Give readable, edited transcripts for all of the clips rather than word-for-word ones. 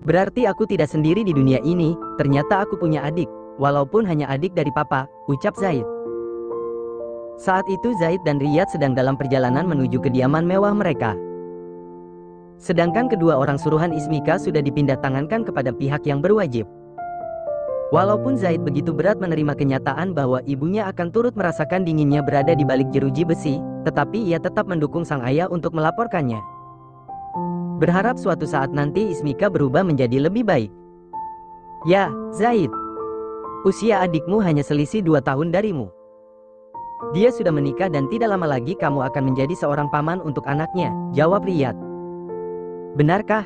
Berarti aku tidak sendiri di dunia ini, ternyata aku punya adik, walaupun hanya adik dari papa, ucap Zaid. Saat itu Zaid dan Riyad sedang dalam perjalanan menuju kediaman mewah mereka. Sedangkan kedua orang suruhan Ismika sudah dipindah tangankan kepada pihak yang berwajib. Walaupun Zaid begitu berat menerima kenyataan bahwa ibunya akan turut merasakan dinginnya berada di balik jeruji besi, tetapi ia tetap mendukung sang ayah untuk melaporkannya. Berharap suatu saat nanti Ismika berubah menjadi lebih baik. Ya, Zaid. Usia adikmu hanya selisih 2 tahun darimu. Dia sudah menikah dan tidak lama lagi kamu akan menjadi seorang paman untuk anaknya, jawab Riyad. Benarkah?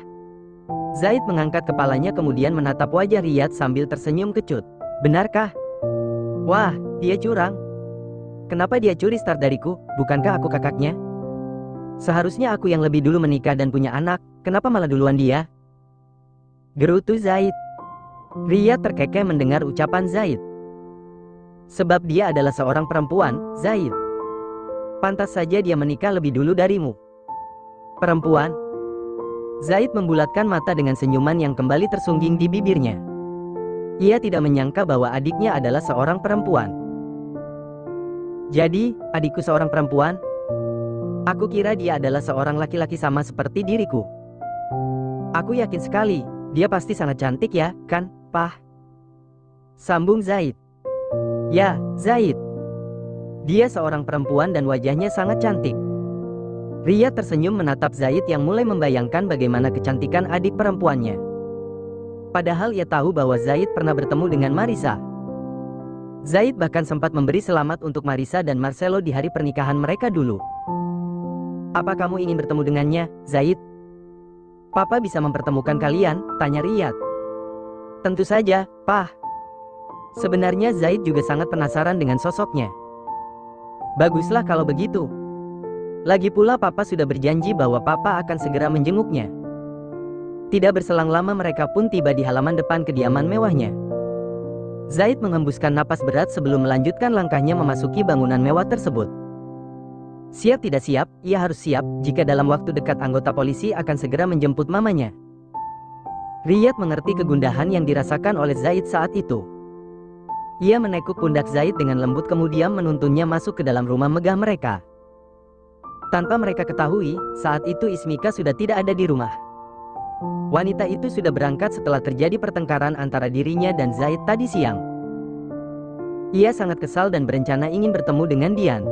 Zaid mengangkat kepalanya kemudian menatap wajah Riyad sambil tersenyum kecut. Benarkah? Wah, dia curang. Kenapa dia curi start dariku, bukankah aku kakaknya? Seharusnya aku yang lebih dulu menikah dan punya anak, kenapa malah duluan dia? Gerutu Zaid. Riyad terkekeh mendengar ucapan Zaid. Sebab dia adalah seorang perempuan, Zaid. Pantas saja dia menikah lebih dulu darimu. Perempuan? Zaid membulatkan mata dengan senyuman yang kembali tersungging di bibirnya. Ia tidak menyangka bahwa adiknya adalah seorang perempuan. Jadi, adikku seorang perempuan? Aku kira dia adalah seorang laki-laki sama seperti diriku. Aku yakin sekali, dia pasti sangat cantik ya, kan, Pah? Sambung Zaid. Ya, Zaid. Dia seorang perempuan dan wajahnya sangat cantik. Riyad tersenyum menatap Zaid yang mulai membayangkan bagaimana kecantikan adik perempuannya. Padahal ia tahu bahwa Zaid pernah bertemu dengan Marissa. Zaid bahkan sempat memberi selamat untuk Marissa dan Marcelo di hari pernikahan mereka dulu. Apa kamu ingin bertemu dengannya, Zaid? Papa bisa mempertemukan kalian, tanya Riyad. Tentu saja, Pah. Sebenarnya Zaid juga sangat penasaran dengan sosoknya. Baguslah kalau begitu. Lagi pula Papa sudah berjanji bahwa Papa akan segera menjenguknya. Tidak berselang lama mereka pun tiba di halaman depan kediaman mewahnya. Zaid menghembuskan napas berat sebelum melanjutkan langkahnya memasuki bangunan mewah tersebut. Siap tidak siap, ia harus siap jika dalam waktu dekat anggota polisi akan segera menjemput mamanya. Riyad mengerti kegundahan yang dirasakan oleh Zaid saat itu. Ia menekuk pundak Zaid dengan lembut kemudian menuntunnya masuk ke dalam rumah megah mereka. Tanpa mereka ketahui, saat itu Ismika sudah tidak ada di rumah. Wanita itu sudah berangkat setelah terjadi pertengkaran antara dirinya dan Zaid tadi siang. Ia sangat kesal dan berencana ingin bertemu dengan Dian.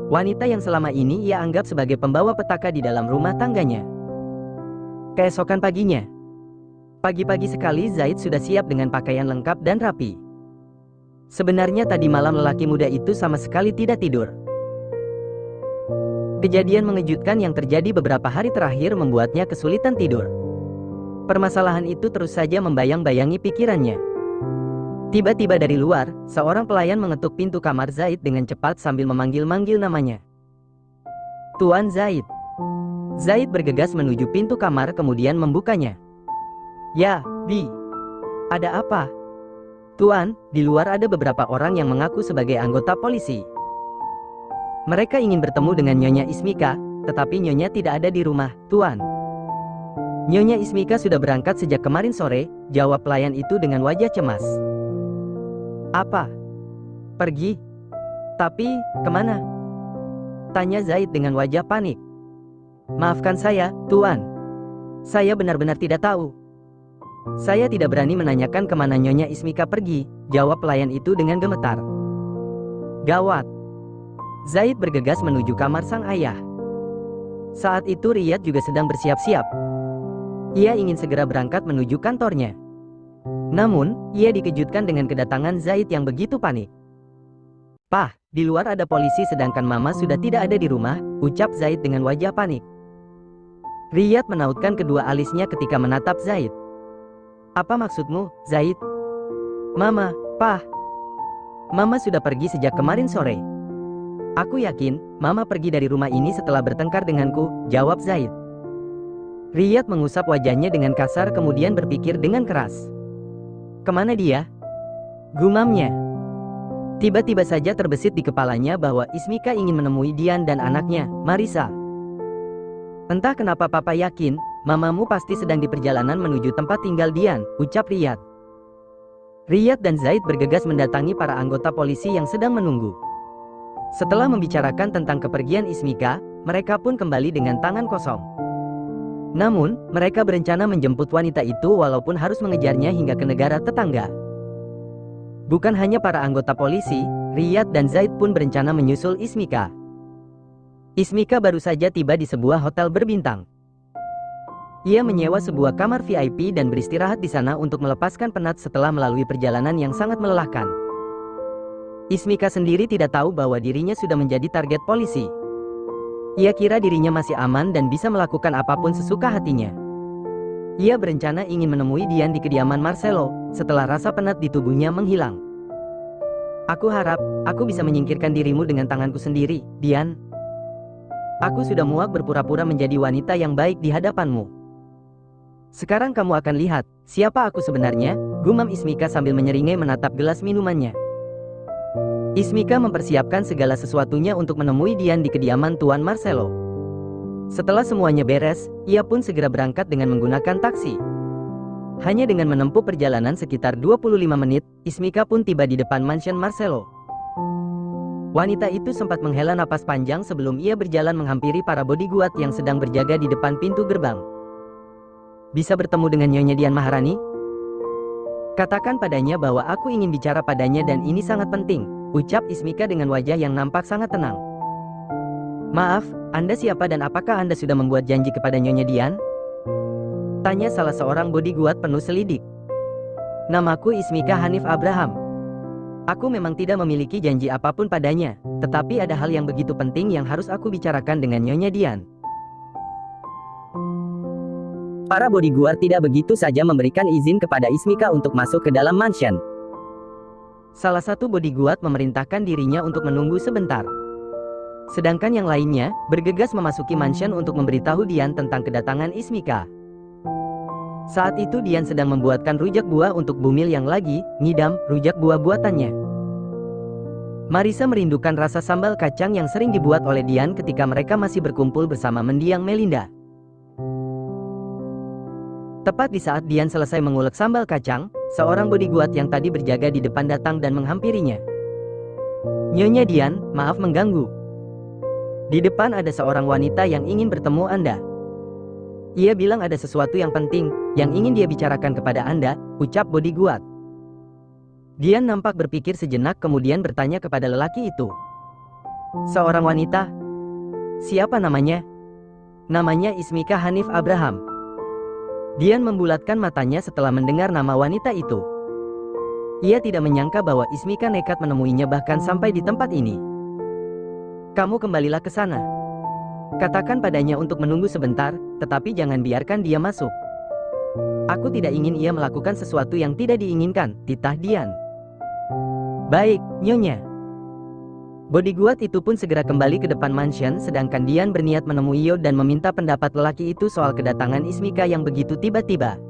Wanita yang selama ini ia anggap sebagai pembawa petaka di dalam rumah tangganya. Keesokan paginya. Pagi-pagi sekali Zaid sudah siap dengan pakaian lengkap dan rapi. Sebenarnya tadi malam lelaki muda itu sama sekali tidak tidur. Kejadian mengejutkan yang terjadi beberapa hari terakhir membuatnya kesulitan tidur. Permasalahan itu terus saja membayang-bayangi pikirannya. Tiba-tiba dari luar, seorang pelayan mengetuk pintu kamar Zaid dengan cepat sambil memanggil-manggil namanya. Tuan Zaid. Zaid bergegas menuju pintu kamar kemudian membukanya. Ya, Bi. Ada apa? Tuan, di luar ada beberapa orang yang mengaku sebagai anggota polisi. Mereka ingin bertemu dengan Nyonya Ismika, tetapi Nyonya tidak ada di rumah, Tuan. Nyonya Ismika sudah berangkat sejak kemarin sore, jawab pelayan itu dengan wajah cemas. Apa? Pergi? Tapi, kemana? Tanya Zaid dengan wajah panik. Maafkan saya, Tuan. Saya benar-benar tidak tahu. Saya tidak berani menanyakan kemana Nyonya Ismika pergi, jawab pelayan itu dengan gemetar. Gawat. Zaid bergegas menuju kamar sang ayah. Saat itu Riyad juga sedang bersiap-siap. Ia ingin segera berangkat menuju kantornya. Namun, ia dikejutkan dengan kedatangan Zaid yang begitu panik. Pah, di luar ada polisi sedangkan Mama sudah tidak ada di rumah, ucap Zaid dengan wajah panik. Riyad menautkan kedua alisnya ketika menatap Zaid. Apa maksudmu, Zaid? Mama, Pah. Mama sudah pergi sejak kemarin sore. Aku yakin, Mama pergi dari rumah ini setelah bertengkar denganku, jawab Zaid. Riyad mengusap wajahnya dengan kasar kemudian berpikir dengan keras. Kemana dia? Gumamnya. Tiba-tiba saja terbesit di kepalanya bahwa Ismika ingin menemui Dian dan anaknya, Marissa. Entah kenapa Papa yakin, Mamamu pasti sedang di perjalanan menuju tempat tinggal Dian, ucap Riyad. Riyad dan Zaid bergegas mendatangi para anggota polisi yang sedang menunggu. Setelah membicarakan tentang kepergian Ismika, mereka pun kembali dengan tangan kosong. Namun, mereka berencana menjemput wanita itu walaupun harus mengejarnya hingga ke negara tetangga. Bukan hanya para anggota polisi, Riyad dan Zaid pun berencana menyusul Ismika. Ismika baru saja tiba di sebuah hotel berbintang. Ia menyewa sebuah kamar VIP dan beristirahat di sana untuk melepaskan penat setelah melalui perjalanan yang sangat melelahkan. Ismika sendiri tidak tahu bahwa dirinya sudah menjadi target polisi. Ia kira dirinya masih aman dan bisa melakukan apapun sesuka hatinya. Ia berencana ingin menemui Dian di kediaman Marcelo, setelah rasa penat di tubuhnya menghilang. Aku harap, aku bisa menyingkirkan dirimu dengan tanganku sendiri, Dian. Aku sudah muak berpura-pura menjadi wanita yang baik di hadapanmu. Sekarang kamu akan lihat, siapa aku sebenarnya, gumam Ismika sambil menyeringai menatap gelas minumannya. Ismika mempersiapkan segala sesuatunya untuk menemui Dian di kediaman Tuan Marcelo. Setelah semuanya beres, ia pun segera berangkat dengan menggunakan taksi. Hanya dengan menempuh perjalanan sekitar 25 menit, Ismika pun tiba di depan mansion Marcelo. Wanita itu sempat menghela napas panjang sebelum ia berjalan menghampiri para bodyguard yang sedang berjaga di depan pintu gerbang. Bisa bertemu dengan Nyonya Dian Maharani? Katakan padanya bahwa aku ingin bicara padanya dan ini sangat penting, ucap Ismika dengan wajah yang nampak sangat tenang. Maaf, Anda siapa dan apakah Anda sudah membuat janji kepada Nyonya Dian? Tanya salah seorang bodyguard penuh selidik. Namaku Ismika Hanif Abraham. Aku memang tidak memiliki janji apapun padanya, tetapi ada hal yang begitu penting yang harus aku bicarakan dengan Nyonya Dian. Para bodyguard tidak begitu saja memberikan izin kepada Ismika untuk masuk ke dalam mansion. Salah satu bodyguard memerintahkan dirinya untuk menunggu sebentar. Sedangkan yang lainnya, bergegas memasuki mansion untuk memberitahu Dian tentang kedatangan Ismika. Saat itu Dian sedang membuatkan rujak buah untuk Bumil yang lagi ngidam rujak buah buatannya. Marisa merindukan rasa sambal kacang yang sering dibuat oleh Dian ketika mereka masih berkumpul bersama mendiang Melinda. Tepat di saat Dian selesai mengulek sambal kacang, seorang bodyguard yang tadi berjaga di depan datang dan menghampirinya. Nyonya Dian, maaf mengganggu. Di depan ada seorang wanita yang ingin bertemu Anda. Ia bilang ada sesuatu yang penting, yang ingin dia bicarakan kepada Anda, ucap bodyguard. Dian nampak berpikir sejenak kemudian bertanya kepada lelaki itu. Seorang wanita? Siapa namanya? Namanya Ismika Hanif Abraham. Dian membulatkan matanya setelah mendengar nama wanita itu. Ia tidak menyangka bahwa Ismika nekat menemuinya bahkan sampai di tempat ini. Kamu kembalilah ke sana. Katakan padanya untuk menunggu sebentar, tetapi jangan biarkan dia masuk. Aku tidak ingin ia melakukan sesuatu yang tidak diinginkan, titah Dian. Baik, Nyonya. Bodyguard itu pun segera kembali ke depan mansion sedangkan Dian berniat menemui Yo dan meminta pendapat lelaki itu soal kedatangan Ismika yang begitu tiba-tiba.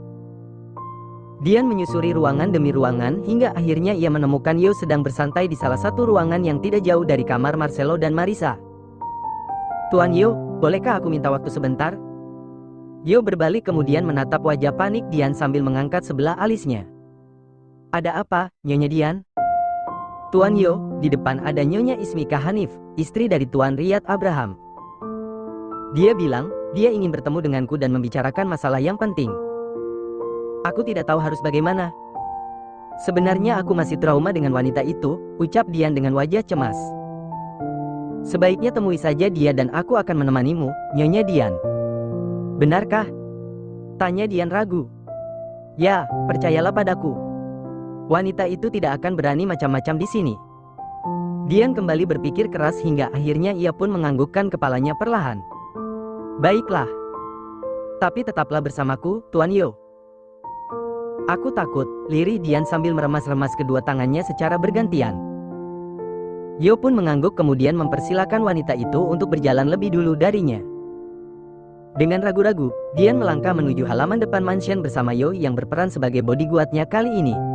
Dian menyusuri ruangan demi ruangan hingga akhirnya ia menemukan Yo sedang bersantai di salah satu ruangan yang tidak jauh dari kamar Marcelo dan Marisa. Tuan Yo, bolehkah aku minta waktu sebentar? Yo berbalik kemudian menatap wajah panik Dian sambil mengangkat sebelah alisnya. Ada apa, Nyonya Dian? Tuan Yo, di depan ada Nyonya Ismika Hanif, istri dari Tuan Riyad Abraham. Dia bilang, dia ingin bertemu denganku dan membicarakan masalah yang penting. Aku tidak tahu harus bagaimana. Sebenarnya aku masih trauma dengan wanita itu, ucap Dian dengan wajah cemas. Sebaiknya temui saja dia dan aku akan menemanimu, Nyonya Dian. Benarkah? Tanya Dian ragu. Ya, percayalah padaku. Wanita itu tidak akan berani macam-macam di sini. Dian kembali berpikir keras hingga akhirnya ia pun menganggukkan kepalanya perlahan. Baiklah. Tapi tetaplah bersamaku, Tuan Yo. Aku takut, lirih Dian sambil meremas-remas kedua tangannya secara bergantian. Yo pun mengangguk kemudian mempersilakan wanita itu untuk berjalan lebih dulu darinya. Dengan ragu-ragu, Dian melangkah menuju halaman depan mansion bersama Yo yang berperan sebagai bodyguardnya kali ini.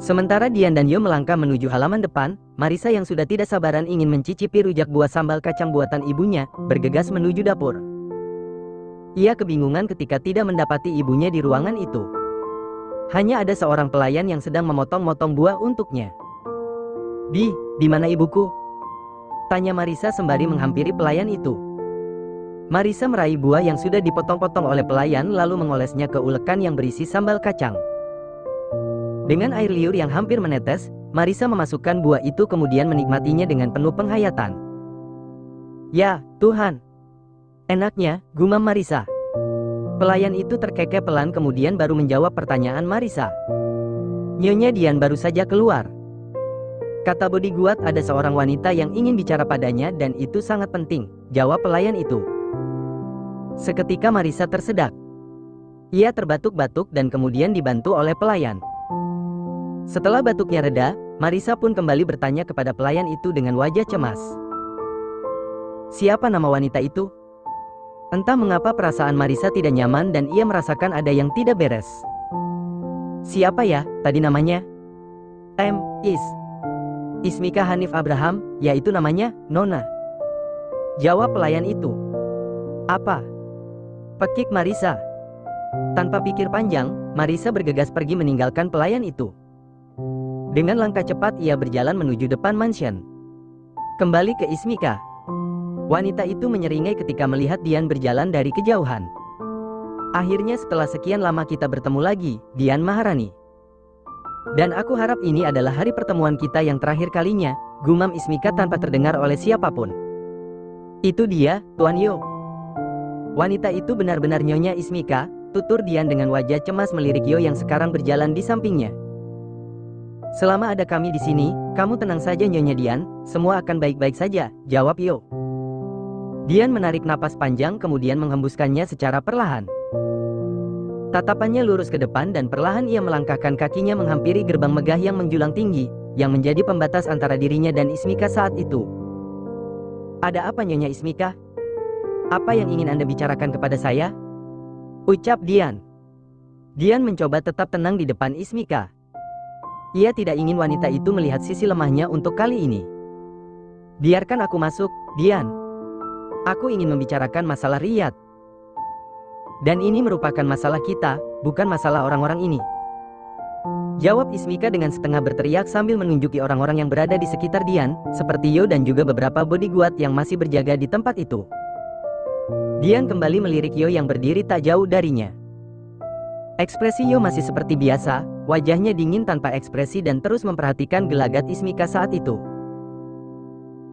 Sementara Dian dan Yo melangkah menuju halaman depan, Marisa yang sudah tidak sabaran ingin mencicipi rujak buah sambal kacang buatan ibunya, bergegas menuju dapur. Ia kebingungan ketika tidak mendapati ibunya di ruangan itu. Hanya ada seorang pelayan yang sedang memotong-motong buah untuknya. Di mana ibuku?" tanya Marisa sembari menghampiri pelayan itu. Marisa meraih buah yang sudah dipotong-potong oleh pelayan lalu mengolesnya ke ulekan yang berisi sambal kacang. Dengan air liur yang hampir menetes, Marisa memasukkan buah itu kemudian menikmatinya dengan penuh penghayatan. "Ya, Tuhan. Enaknya," gumam Marisa. Pelayan itu terkekeh pelan kemudian baru menjawab pertanyaan Marisa. "Nyonya Dian baru saja keluar. Kata bodyguard ada seorang wanita yang ingin bicara padanya dan itu sangat penting," jawab pelayan itu. Seketika Marisa tersedak. Ia terbatuk-batuk dan kemudian dibantu oleh pelayan. Setelah batuknya reda, Marisa pun kembali bertanya kepada pelayan itu dengan wajah cemas. "Siapa nama wanita itu?" Entah mengapa perasaan Marisa tidak nyaman dan ia merasakan ada yang tidak beres. "Siapa ya, tadi namanya?" Ismika Hanif Abraham, yaitu namanya, Nona," jawab pelayan itu. "Apa?" pekik Marisa. Tanpa pikir panjang, Marisa bergegas pergi meninggalkan pelayan itu. Dengan langkah cepat ia berjalan menuju depan mansion. Kembali ke Ismika. Wanita itu menyeringai ketika melihat Dian berjalan dari kejauhan. "Akhirnya setelah sekian lama kita bertemu lagi, Dian Maharani. Dan aku harap ini adalah hari pertemuan kita yang terakhir kalinya," gumam Ismika tanpa terdengar oleh siapapun. "Itu dia, Tuan Yo." "Wanita itu benar-benar Nyonya Ismika," tutur Dian dengan wajah cemas melirik Yo yang sekarang berjalan di sampingnya. "Selama ada kami di sini, kamu tenang saja Nyonya Dian, semua akan baik-baik saja," jawab Yo. Dian menarik napas panjang kemudian menghembuskannya secara perlahan. Tatapannya lurus ke depan dan perlahan ia melangkahkan kakinya menghampiri gerbang megah yang menjulang tinggi, yang menjadi pembatas antara dirinya dan Ismika saat itu. "Ada apa Nyonya Ismika? Apa yang ingin Anda bicarakan kepada saya?" ucap Dian. Dian mencoba tetap tenang di depan Ismika. Ia tidak ingin wanita itu melihat sisi lemahnya untuk kali ini. "Biarkan aku masuk, Dian. Aku ingin membicarakan masalah Riyad. Dan ini merupakan masalah kita, bukan masalah orang-orang ini," jawab Ismika dengan setengah berteriak sambil menunjuki orang-orang yang berada di sekitar Dian, seperti Yo dan juga beberapa bodyguard yang masih berjaga di tempat itu. Dian kembali melirik Yo yang berdiri tak jauh darinya. Ekspresi Yo masih seperti biasa, wajahnya dingin tanpa ekspresi dan terus memperhatikan gelagat Ismika saat itu.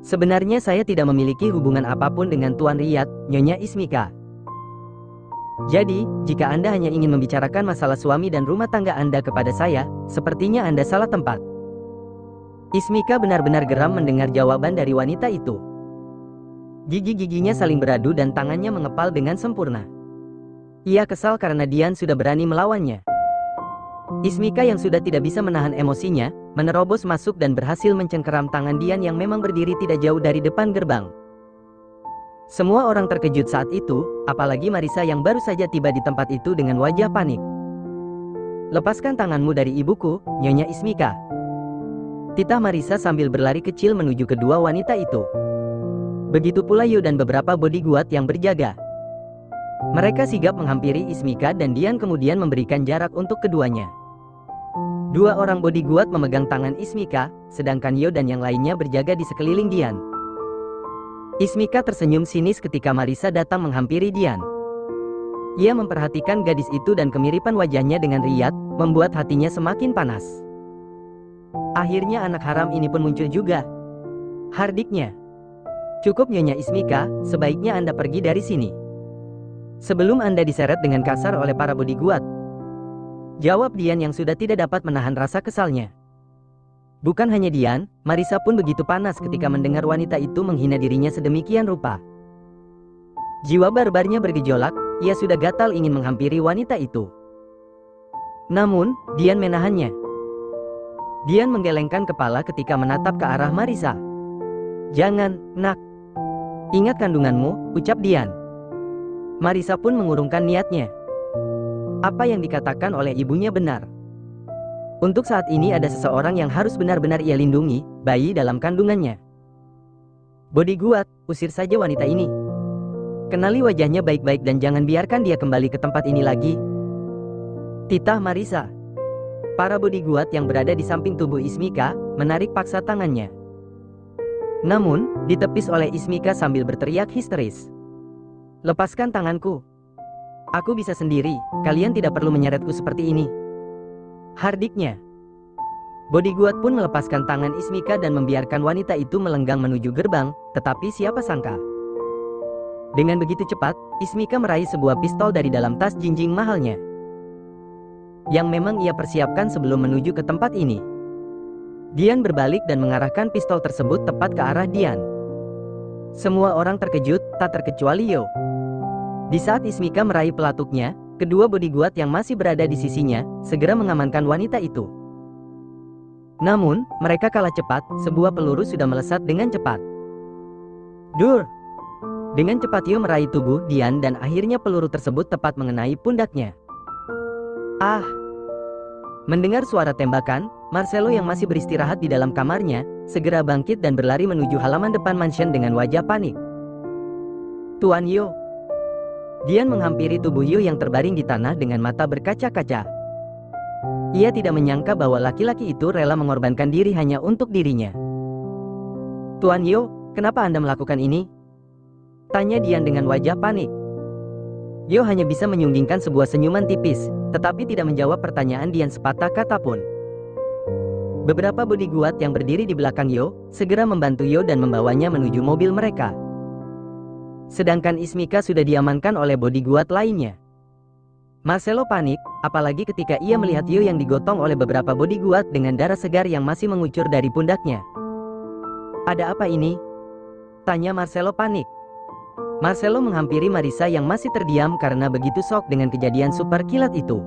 "Sebenarnya saya tidak memiliki hubungan apapun dengan Tuan Riyad, Nyonya Ismika. Jadi, jika Anda hanya ingin membicarakan masalah suami dan rumah tangga Anda kepada saya, sepertinya Anda salah tempat." Ismika benar-benar geram mendengar jawaban dari wanita itu. Gigi-giginya saling beradu dan tangannya mengepal dengan sempurna. Ia kesal karena Dian sudah berani melawannya. Ismika yang sudah tidak bisa menahan emosinya, menerobos masuk dan berhasil mencengkeram tangan Dian yang memang berdiri tidak jauh dari depan gerbang. Semua orang terkejut saat itu, apalagi Marisa yang baru saja tiba di tempat itu dengan wajah panik. "Lepaskan tanganmu dari ibuku, Nyonya Ismika," titah Marisa sambil berlari kecil menuju kedua wanita itu. Begitu pula Yu dan beberapa bodyguard yang berjaga. Mereka sigap menghampiri Ismika dan Dian kemudian memberikan jarak untuk keduanya. Dua orang bodyguard memegang tangan Ismika, sedangkan Yo dan yang lainnya berjaga di sekeliling Dian. Ismika tersenyum sinis ketika Marisa datang menghampiri Dian. Ia memperhatikan gadis itu dan kemiripan wajahnya dengan Riyad, membuat hatinya semakin panas. Akhirnya anak haram ini pun muncul juga, hardiknya. "Cukup Nyonya Ismika, sebaiknya Anda pergi dari sini sebelum Anda diseret dengan kasar oleh para bodyguard," jawab Dian yang sudah tidak dapat menahan rasa kesalnya. Bukan hanya Dian, Marisa pun begitu panas ketika mendengar wanita itu menghina dirinya sedemikian rupa. Jiwa barbarnya bergejolak, ia sudah gatal ingin menghampiri wanita itu. Namun, Dian menahannya. Dian menggelengkan kepala ketika menatap ke arah Marisa. "Jangan, nak. Ingat kandunganmu," ucap Dian. Marisa pun mengurungkan niatnya. Apa yang dikatakan oleh ibunya benar. Untuk saat ini ada seseorang yang harus benar-benar ia lindungi, bayi dalam kandungannya. "Bodyguard, usir saja wanita ini," Kenali wajahnya baik-baik dan jangan biarkan dia kembali ke tempat ini lagi. Titah Marisa. Para bodyguard yang berada di samping tubuh Ismika menarik paksa tangannya. Namun, ditepis oleh Ismika sambil berteriak histeris. Lepaskan tanganku. Aku bisa sendiri, kalian tidak perlu menyeretku seperti ini. Hardiknya. Bodyguard pun melepaskan tangan Ismika dan membiarkan wanita itu melenggang menuju gerbang, tetapi siapa sangka. Dengan begitu cepat, Ismika meraih sebuah pistol dari dalam tas jinjing mahalnya. Yang memang ia persiapkan sebelum menuju ke tempat ini. Dian berbalik dan mengarahkan pistol tersebut tepat ke arah Dian. Semua orang terkejut, tak terkecuali Yo. Di saat Ismika meraih pelatuknya, kedua bodyguard yang masih berada di sisinya segera mengamankan wanita itu. Namun, mereka kalah cepat, sebuah peluru sudah melesat dengan cepat. Dur! Dengan cepat Yo meraih tubuh Dian dan akhirnya peluru tersebut tepat mengenai pundaknya. Ah! Mendengar suara tembakan, Marcelo yang masih beristirahat di dalam kamarnya, segera bangkit dan berlari menuju halaman depan mansion dengan wajah panik. Tuan Yo! Dian menghampiri tubuh Yo yang terbaring di tanah dengan mata berkaca-kaca. Ia tidak menyangka bahwa laki-laki itu rela mengorbankan diri hanya untuk dirinya. Tuan Yo, kenapa Anda melakukan ini? Tanya Dian dengan wajah panik. Yo hanya bisa menyunggingkan sebuah senyuman tipis, tetapi tidak menjawab pertanyaan Dian sepatah kata pun. Beberapa bodyguard yang berdiri di belakang Yo segera membantu Yo dan membawanya menuju mobil mereka. Sedangkan Ismika sudah diamankan oleh bodyguard lainnya. Marcelo panik, apalagi ketika ia melihat Yo yang digotong oleh beberapa bodyguard dengan darah segar yang masih mengucur dari pundaknya. Ada apa ini? Tanya Marcelo panik. Marcelo menghampiri Marisa yang masih terdiam karena begitu shock dengan kejadian super kilat itu.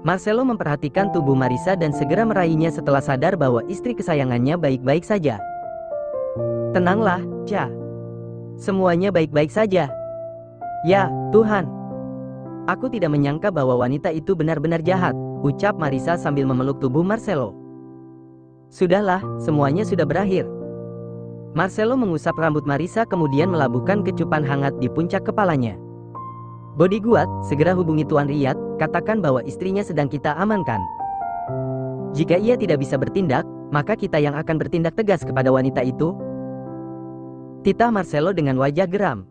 Marcelo memperhatikan tubuh Marisa dan segera meraihnya setelah sadar bahwa istri kesayangannya baik-baik saja. Tenanglah, Cha. Semuanya baik-baik saja. Ya, Tuhan. Aku tidak menyangka bahwa wanita itu benar-benar jahat, ucap Marisa sambil memeluk tubuh Marcelo. Sudahlah, semuanya sudah berakhir. Marcelo mengusap rambut Marisa kemudian melabuhkan kecupan hangat di puncak kepalanya. Bodyguard, segera hubungi Tuan Riyad, katakan bahwa istrinya sedang kita amankan. Jika ia tidak bisa bertindak, maka kita yang akan bertindak tegas kepada wanita itu. Titah Marcelo dengan wajah geram.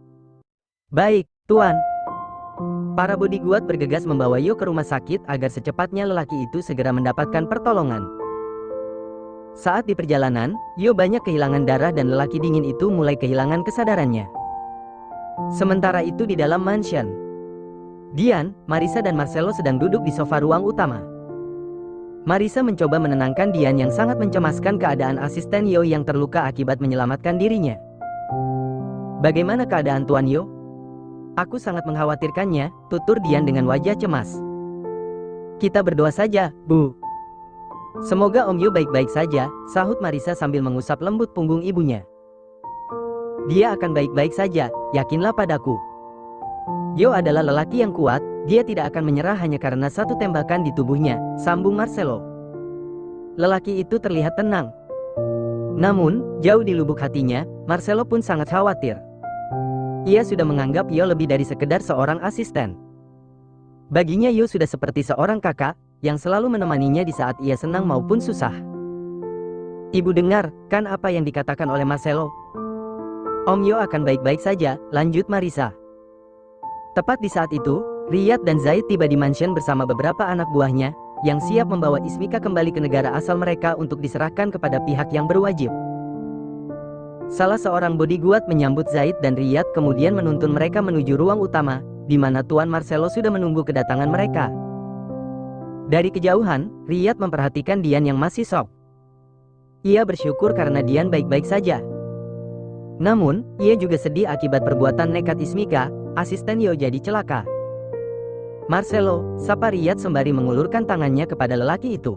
Baik, Tuan. Para bodyguard bergegas membawa Yo ke rumah sakit agar secepatnya lelaki itu segera mendapatkan pertolongan. Saat di perjalanan, Yo banyak kehilangan darah dan lelaki dingin itu mulai kehilangan kesadarannya. Sementara itu di dalam mansion, Dian, Marisa dan Marcelo sedang duduk di sofa ruang utama. Marisa mencoba menenangkan Dian yang sangat mencemaskan keadaan asisten Yo yang terluka akibat menyelamatkan dirinya. Bagaimana keadaan Tuan Yo? Aku sangat mengkhawatirkannya, tutur Dian dengan wajah cemas. Kita berdoa saja, Bu. Semoga Om Yo baik-baik saja, sahut Marisa sambil mengusap lembut punggung ibunya. Dia akan baik-baik saja, yakinlah padaku. Yo adalah lelaki yang kuat, dia tidak akan menyerah hanya karena satu tembakan di tubuhnya, sambung Marcelo. Lelaki itu terlihat tenang. Namun, jauh di lubuk hatinya, Marcelo pun sangat khawatir. Ia sudah menganggap Yo lebih dari sekedar seorang asisten. Baginya Yo sudah seperti seorang kakak, yang selalu menemaninya di saat ia senang maupun susah. Ibu dengar, kan apa yang dikatakan oleh Marcelo? Om Yo akan baik-baik saja, lanjut Marisa. Tepat di saat itu, Riyad dan Zaid tiba di mansion bersama beberapa anak buahnya, yang siap membawa Ismika kembali ke negara asal mereka untuk diserahkan kepada pihak yang berwajib. Salah seorang bodyguard menyambut Zaid dan Riyad kemudian menuntun mereka menuju ruang utama, di mana Tuan Marcelo sudah menunggu kedatangan mereka. Dari kejauhan, Riyad memperhatikan Dian yang masih shock. Ia bersyukur karena Dian baik-baik saja. Namun, ia juga sedih akibat perbuatan nekat Ismika, asisten Yo jadi celaka. Marcelo, sapa Riyad sembari mengulurkan tangannya kepada lelaki itu.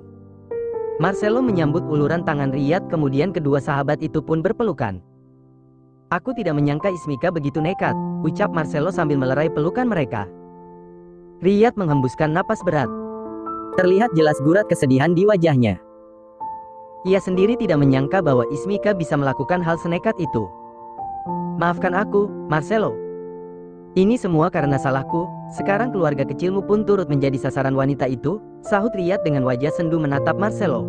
Marcelo menyambut uluran tangan Riyad kemudian kedua sahabat itu pun berpelukan. Aku tidak menyangka Ismika begitu nekat, ucap Marcelo sambil melerai pelukan mereka. Riyad menghembuskan napas berat. Terlihat jelas gurat kesedihan di wajahnya. Ia sendiri tidak menyangka bahwa Ismika bisa melakukan hal senekat itu. Maafkan aku, Marcelo. Ini semua karena salahku. Sekarang keluarga kecilmu pun turut menjadi sasaran wanita itu, sahut Riyad dengan wajah sendu menatap Marcelo.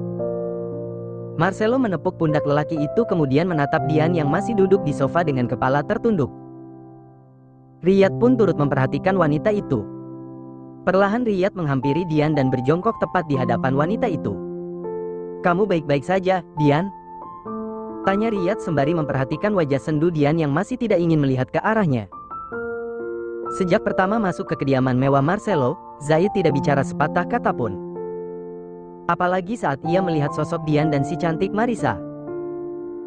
Marcelo menepuk pundak lelaki itu kemudian menatap Dian yang masih duduk di sofa dengan kepala tertunduk. Riyad pun turut memperhatikan wanita itu. Perlahan Riyad menghampiri Dian dan berjongkok tepat di hadapan wanita itu. "Kamu baik-baik saja, Dian?" tanya Riyad sembari memperhatikan wajah sendu Dian yang masih tidak ingin melihat ke arahnya. Sejak pertama masuk ke kediaman mewah Marcelo, Zaid tidak bicara sepatah kata pun. Apalagi saat ia melihat sosok Dian dan si cantik Marisa.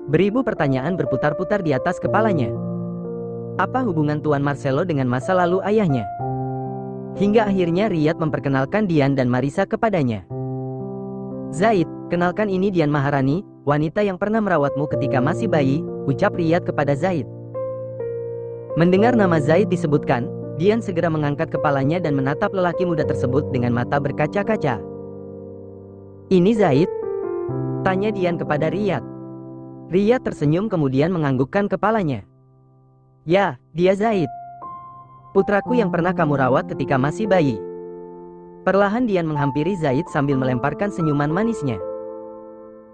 Beribu pertanyaan berputar-putar di atas kepalanya. Apa hubungan Tuan Marcelo dengan masa lalu ayahnya? Hingga akhirnya Riyad memperkenalkan Dian dan Marisa kepadanya. "Zaid, kenalkan ini Dian Maharani, wanita yang pernah merawatmu ketika masih bayi," ucap Riyad kepada Zaid. Mendengar nama Zaid disebutkan, Dian segera mengangkat kepalanya dan menatap lelaki muda tersebut dengan mata berkaca-kaca. "Ini Zaid?" tanya Dian kepada Riyad. Riyad tersenyum kemudian menganggukkan kepalanya. "Ya, dia Zaid. Putraku yang pernah kamu rawat ketika masih bayi." Perlahan Dian menghampiri Zaid sambil melemparkan senyuman manisnya.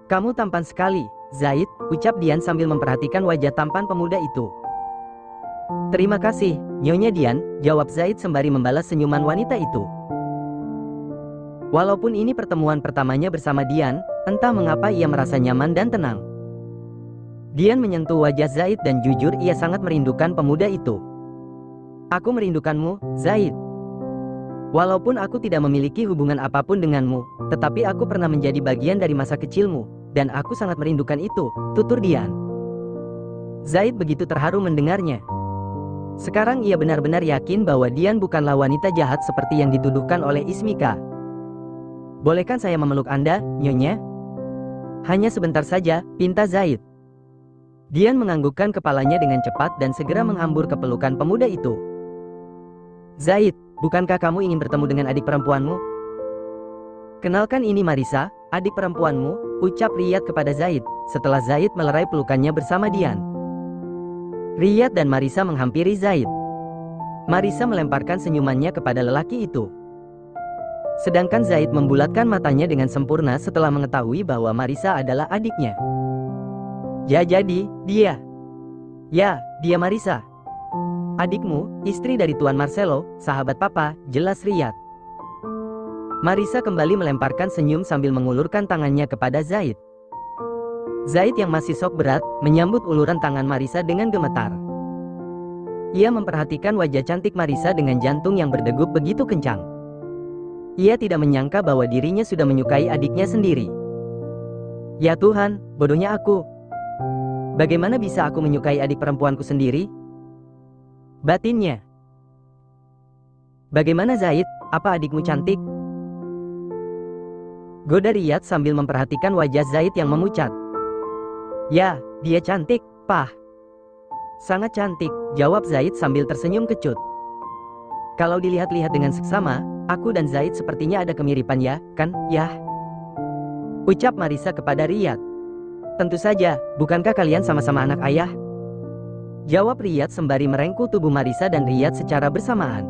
"Kamu tampan sekali, Zaid," ucap Dian sambil memperhatikan wajah tampan pemuda itu. "Terima kasih, Nyonya Dian," jawab Zaid sembari membalas senyuman wanita itu. Walaupun ini pertemuan pertamanya bersama Dian, entah mengapa ia merasa nyaman dan tenang. Dian menyentuh wajah Zaid dan jujur ia sangat merindukan pemuda itu. "Aku merindukanmu, Zaid. Walaupun aku tidak memiliki hubungan apapun denganmu, tetapi aku pernah menjadi bagian dari masa kecilmu, dan aku sangat merindukan itu," tutur Dian. Zaid begitu terharu mendengarnya. Sekarang ia benar-benar yakin bahwa Dian bukanlah wanita jahat seperti yang dituduhkan oleh Ismika. "Bolehkan saya memeluk Anda, Nyonya?" "Hanya sebentar saja," pinta Zaid. Dian menganggukkan kepalanya dengan cepat dan segera menghambur ke pelukan pemuda itu. "Zaid, bukankah kamu ingin bertemu dengan adik perempuanmu? Kenalkan ini Marisa, adik perempuanmu," ucap Riyad kepada Zaid, setelah Zaid melerai pelukannya bersama Dian. Riyad dan Marisa menghampiri Zaid. Marisa melemparkan senyumannya kepada lelaki itu. Sedangkan Zaid membulatkan matanya dengan sempurna setelah mengetahui bahwa Marisa adalah adiknya. "Ya jadi, dia." "Ya, dia Marisa. Adikmu, istri dari Tuan Marcelo, sahabat papa," jelas Riyad. Marisa kembali melemparkan senyum sambil mengulurkan tangannya kepada Zaid. Zaid yang masih shock berat, menyambut uluran tangan Marisa dengan gemetar. Ia memperhatikan wajah cantik Marisa dengan jantung yang berdegup begitu kencang. Ia tidak menyangka bahwa dirinya sudah menyukai adiknya sendiri. "Ya Tuhan, bodohnya aku. Bagaimana bisa aku menyukai adik perempuanku sendiri?" batinnya. "Bagaimana Zaid, apa adikmu cantik?" goda Riyad sambil memperhatikan wajah Zaid yang memucat. "Ya, dia cantik, Pah." "Sangat cantik," jawab Zaid sambil tersenyum kecut. "Kalau dilihat-lihat dengan seksama, aku dan Zaid sepertinya ada kemiripan ya, kan, yah?" ucap Marisa kepada Riyad. "Tentu saja, bukankah kalian sama-sama anak ayah?" jawab Riyad sembari merengkuh tubuh Marisa dan Riyad secara bersamaan.